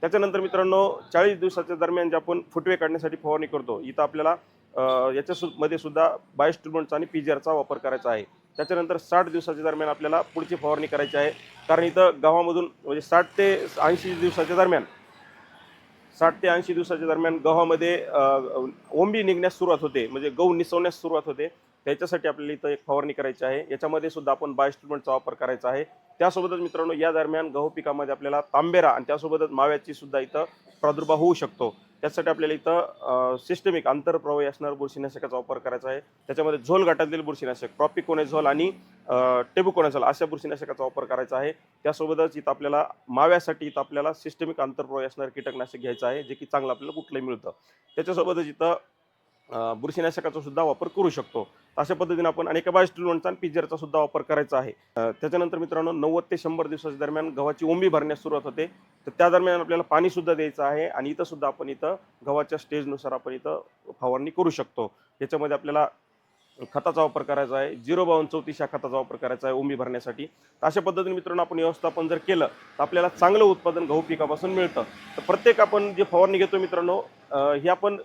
त्याच्यानंतर मित्रांनो 40 दिवसाच्या दरम्यान जे आपण फुटवे काढण्यासाठी फवारणी करतो, इथं आपल्याला मध्ये सुद्धा बायोस्टिम्युलंट्स आणि पीजीआरचा वापर करायचा आहे. त्याच्यानंतर 60 दिवसाच्या दरम्यान आपल्याला पुढची फवारणी करायची आहे. कारण इथं गव्हामधून म्हणजे 60 ते 80 दिवसाच्या दरम्यान 60 ते 80 दिवसाच्या दरम्यान गव्हामध्ये ओंबी निघण्यास सुरुवात होते, म्हणजे गहू निसवण्यास सुरुवात होते. त्याच्यासाठी आपल्याला इथं एक फवारणी करायची आहे. याच्यामध्ये सुद्धा आपण बायोस्टिम्युलंटचा वापर करायचा आहे. त्यासोबतच मित्रांनो या दरम्यान गहू पिकामध्ये आपल्याला तांबेरा आणि त्यासोबतच माव्याची सुद्धा इथं प्रादुर्भाव होऊ शकतो. त्यासाठी आपल्याला इथं सिस्टमिक आंतरप्रवाही असणारं बुरशीनाशकाचा वापर करायचा आहे. त्याच्यामध्ये झोल गटातील बुरशीनाशक प्रॉपिकोनेझोल आणि टेबुकोनाझोल अशा बुरशीनाशकाचा वापर करायचा आहे. त्यासोबतच इथं आपल्याला माव्यासाठी इथं आपल्याला सिस्टमिक आंतरप्रवाही असणारं कीटकनाशक घ्यायचं आहे, जे की चांगलं आपल्याला कुठलंही मिळतं. त्याच्यासोबतच इथं बुरशीनाशकाचा सुद्धा वापर करू शकतो. अशा पद्धतीने आपण अनेक बायोस्टिम्युलंट्सचा आणि पीजीआरचा सुद्धा वापर करायचा आहे. त्याच्यानंतर मित्रांनो 90 ते 100 दिवसाच्या दरम्यान गव्हाची ओंबी भरण्यास सुरुवात होते. तर त्या दरम्यान आपल्याला पाणी सुद्धा द्यायचं आहे आणि इथं सुद्धा आपण इथं गव्हाच्या स्टेजनुसार आपण इथं फवारणी करू शकतो. याच्यामध्ये आपल्याला खताचा वापर करायचा आहे. 05234 या खताचा वापर करायचा आहे ओंबी भरण्यासाठी. तर अशा पद्धतीने मित्रांनो आपण व्यवस्थापन जर केलं, तर आपल्याला चांगलं उत्पादन गहू पिकापासून मिळतं. तर प्रत्येक आपण जे फवारणी घेतो मित्रांनो, ही आपण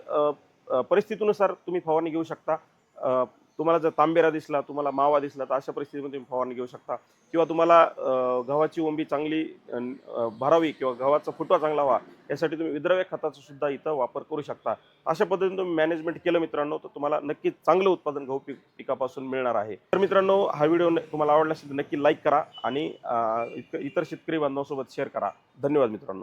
परिस्थितीनुसार तुम्ही फवारणी घेऊ शकता. तुम्हाला जर तांबेरा दिसला, तुम्हाला मावा दिसला, तर अशा परिस्थितीमध्ये तुम्ही फवारणी घेऊ शकता. किंवा तुम्हाला गव्हाची ओंबी चांगली भरावी किंवा गव्हाचा फुटवा चांगला व्हावा, यासाठी तुम्ही विद्रव्य खताचा सुद्धा इथं वापर करू शकता. अशा पद्धतीने तुम्ही मॅनेजमेंट केलं मित्रांनो, तर तुम्हाला नक्कीच चांगलं उत्पादन गहू पिकापासून मिळणार आहे. तर मित्रांनो हा व्हिडिओ तुम्हाला आवडला असेल तर नक्की लाईक करा आणि इतर शेतकरी बांधवांसोबत शेअर करा. धन्यवाद मित्रांनो.